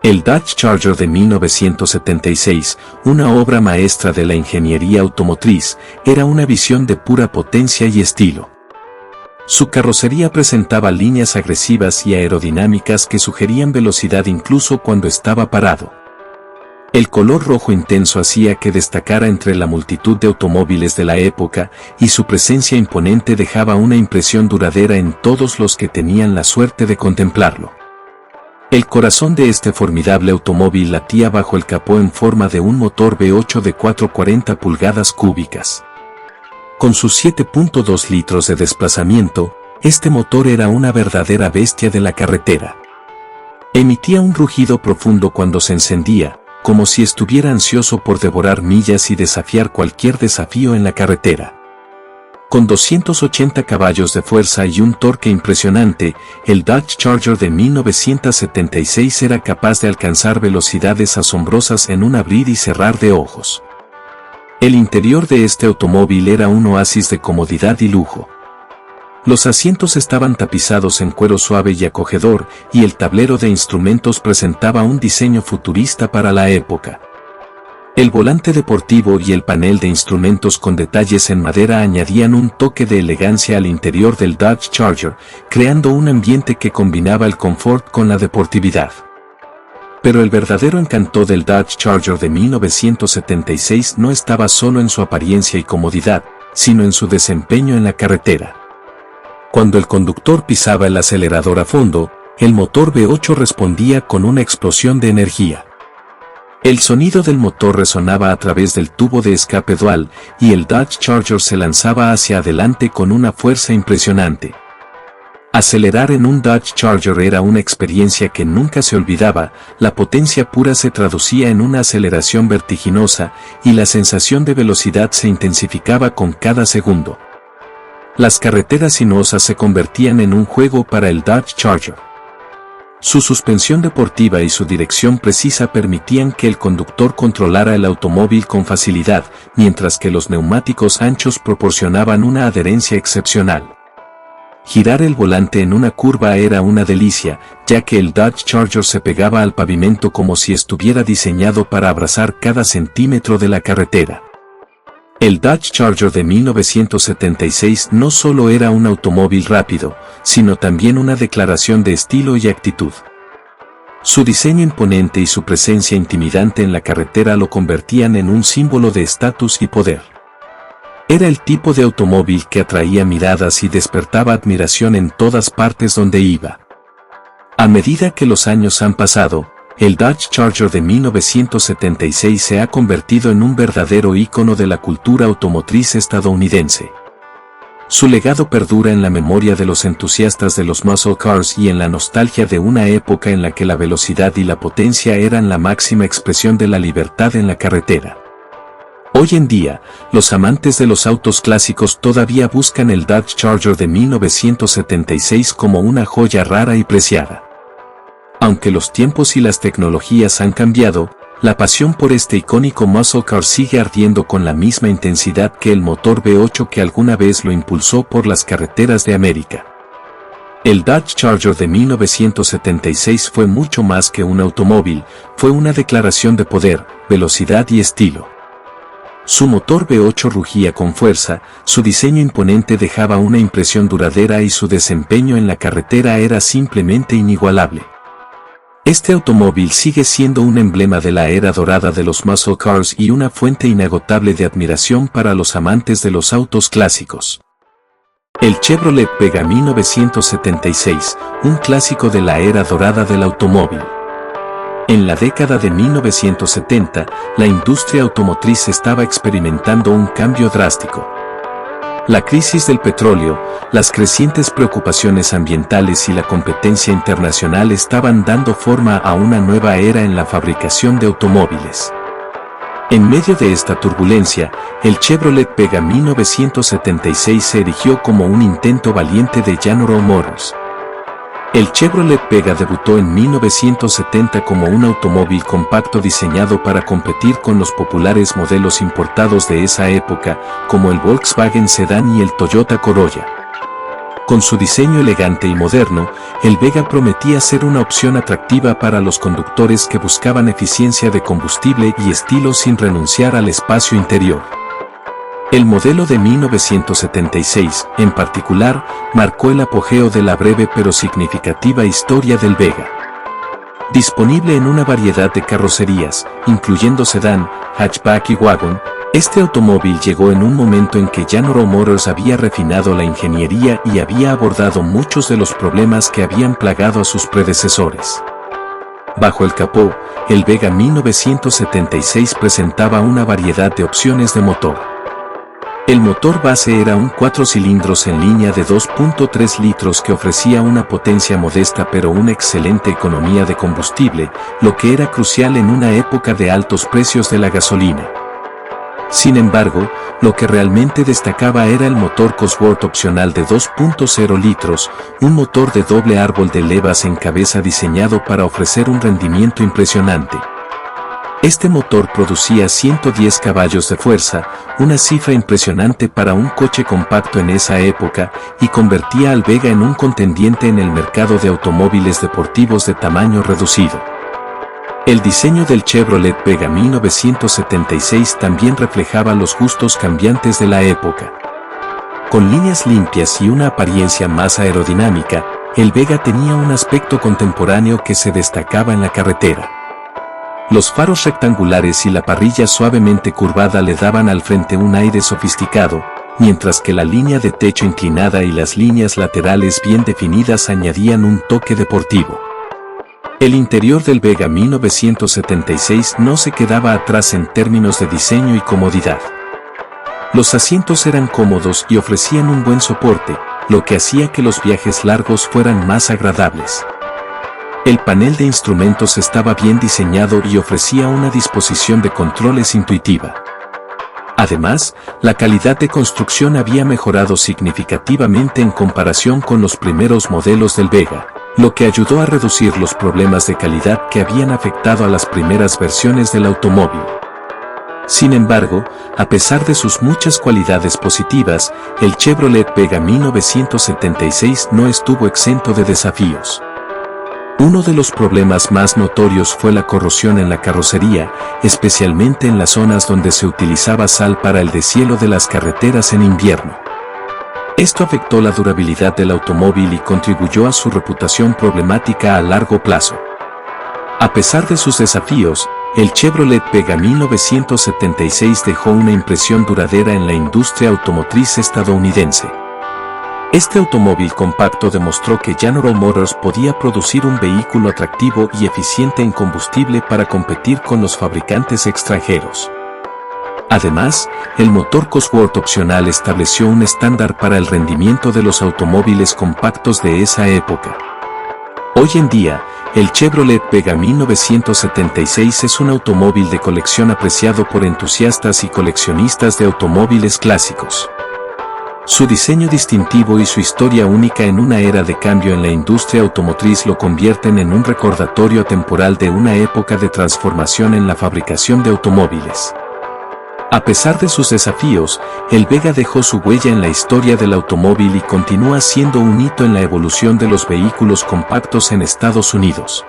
El Dodge Charger de 1976, una obra maestra de la ingeniería automotriz, era una visión de pura potencia y estilo. Su carrocería presentaba líneas agresivas y aerodinámicas que sugerían velocidad incluso cuando estaba parado. El color rojo intenso hacía que destacara entre la multitud de automóviles de la época, y su presencia imponente dejaba una impresión duradera en todos los que tenían la suerte de contemplarlo. El corazón de este formidable automóvil latía bajo el capó en forma de un motor V8 de 440 pulgadas cúbicas. Con sus 7.2 litros de desplazamiento, este motor era una verdadera bestia de la carretera. Emitía un rugido profundo cuando se encendía, como si estuviera ansioso por devorar millas y desafiar cualquier desafío en la carretera. Con 280 caballos de fuerza y un torque impresionante, el Dodge Charger de 1976 era capaz de alcanzar velocidades asombrosas en un abrir y cerrar de ojos. El interior de este automóvil era un oasis de comodidad y lujo. Los asientos estaban tapizados en cuero suave y acogedor, y el tablero de instrumentos presentaba un diseño futurista para la época. El volante deportivo y el panel de instrumentos con detalles en madera añadían un toque de elegancia al interior del Dodge Charger, creando un ambiente que combinaba el confort con la deportividad. Pero el verdadero encanto del Dodge Charger de 1976 no estaba solo en su apariencia y comodidad, sino en su desempeño en la carretera. Cuando el conductor pisaba el acelerador a fondo, el motor V8 respondía con una explosión de energía. El sonido del motor resonaba a través del tubo de escape dual, y el Dodge Charger se lanzaba hacia adelante con una fuerza impresionante. Acelerar en un Dodge Charger era una experiencia que nunca se olvidaba, la potencia pura se traducía en una aceleración vertiginosa, y la sensación de velocidad se intensificaba con cada segundo. Las carreteras sinuosas se convertían en un juego para el Dodge Charger. Su suspensión deportiva y su dirección precisa permitían que el conductor controlara el automóvil con facilidad, mientras que los neumáticos anchos proporcionaban una adherencia excepcional. Girar el volante en una curva era una delicia, ya que el Dodge Charger se pegaba al pavimento como si estuviera diseñado para abrazar cada centímetro de la carretera. El Dodge Charger de 1976 no solo era un automóvil rápido, sino también una declaración de estilo y actitud. Su diseño imponente y su presencia intimidante en la carretera lo convertían en un símbolo de estatus y poder. Era el tipo de automóvil que atraía miradas y despertaba admiración en todas partes donde iba. A medida que los años han pasado, el Dodge Charger de 1976 se ha convertido en un verdadero ícono de la cultura automotriz estadounidense. Su legado perdura en la memoria de los entusiastas de los muscle cars y en la nostalgia de una época en la que la velocidad y la potencia eran la máxima expresión de la libertad en la carretera. Hoy en día, los amantes de los autos clásicos todavía buscan el Dodge Charger de 1976 como una joya rara y preciada. Aunque los tiempos y las tecnologías han cambiado, la pasión por este icónico muscle car sigue ardiendo con la misma intensidad que el motor V8 que alguna vez lo impulsó por las carreteras de América. El Dodge Charger de 1976 fue mucho más que un automóvil, fue una declaración de poder, velocidad y estilo. Su motor V8 rugía con fuerza, su diseño imponente dejaba una impresión duradera y su desempeño en la carretera era simplemente inigualable. Este automóvil sigue siendo un emblema de la era dorada de los muscle cars y una fuente inagotable de admiración para los amantes de los autos clásicos. El Chevrolet Pega 1976, un clásico de la era dorada del automóvil. En la década de 1970, la industria automotriz estaba experimentando un cambio drástico. La crisis del petróleo, las crecientes preocupaciones ambientales y la competencia internacional estaban dando forma a una nueva era en la fabricación de automóviles. En medio de esta turbulencia, el Chevrolet Pega 1976 se erigió como un intento valiente de General Motors. El Chevrolet Pega debutó en 1970 como un automóvil compacto diseñado para competir con los populares modelos importados de esa época, como el Volkswagen Sedán y el Toyota Corolla. Con su diseño elegante y moderno, el Vega prometía ser una opción atractiva para los conductores que buscaban eficiencia de combustible y estilo sin renunciar al espacio interior. El modelo de 1976, en particular, marcó el apogeo de la breve pero significativa historia del Vega. Disponible en una variedad de carrocerías, incluyendo sedán, hatchback y wagon, este automóvil llegó en un momento en que General Motors había refinado la ingeniería y había abordado muchos de los problemas que habían plagado a sus predecesores. Bajo el capó, el Vega 1976 presentaba una variedad de opciones de motor. El motor base era un 4 cilindros en línea de 2.3 litros que ofrecía una potencia modesta pero una excelente economía de combustible, lo que era crucial en una época de altos precios de la gasolina. Sin embargo, lo que realmente destacaba era el motor Cosworth opcional de 2.0 litros, un motor de doble árbol de levas en cabeza diseñado para ofrecer un rendimiento impresionante. Este motor producía 110 caballos de fuerza, una cifra impresionante para un coche compacto en esa época, y convertía al Vega en un contendiente en el mercado de automóviles deportivos de tamaño reducido. El diseño del Chevrolet Vega 1976 también reflejaba los gustos cambiantes de la época. Con líneas limpias y una apariencia más aerodinámica, el Vega tenía un aspecto contemporáneo que se destacaba en la carretera. Los faros rectangulares y la parrilla suavemente curvada le daban al frente un aire sofisticado, mientras que la línea de techo inclinada y las líneas laterales bien definidas añadían un toque deportivo. El interior del Vega 1976 no se quedaba atrás en términos de diseño y comodidad. Los asientos eran cómodos y ofrecían un buen soporte, lo que hacía que los viajes largos fueran más agradables. El panel de instrumentos estaba bien diseñado y ofrecía una disposición de controles intuitiva. Además, la calidad de construcción había mejorado significativamente en comparación con los primeros modelos del Vega, lo que ayudó a reducir los problemas de calidad que habían afectado a las primeras versiones del automóvil. Sin embargo, a pesar de sus muchas cualidades positivas, el Chevrolet Vega 1976 no estuvo exento de desafíos. Uno de los problemas más notorios fue la corrosión en la carrocería, especialmente en las zonas donde se utilizaba sal para el deshielo de las carreteras en invierno. Esto afectó la durabilidad del automóvil y contribuyó a su reputación problemática a largo plazo. A pesar de sus desafíos, el Chevrolet Vega 1976 dejó una impresión duradera en la industria automotriz estadounidense. Este automóvil compacto demostró que General Motors podía producir un vehículo atractivo y eficiente en combustible para competir con los fabricantes extranjeros. Además, el motor Cosworth opcional estableció un estándar para el rendimiento de los automóviles compactos de esa época. Hoy en día, el Chevrolet Vega 1976 es un automóvil de colección apreciado por entusiastas y coleccionistas de automóviles clásicos. Su diseño distintivo y su historia única en una era de cambio en la industria automotriz lo convierten en un recordatorio temporal de una época de transformación en la fabricación de automóviles. A pesar de sus desafíos, el Vega dejó su huella en la historia del automóvil y continúa siendo un hito en la evolución de los vehículos compactos en Estados Unidos.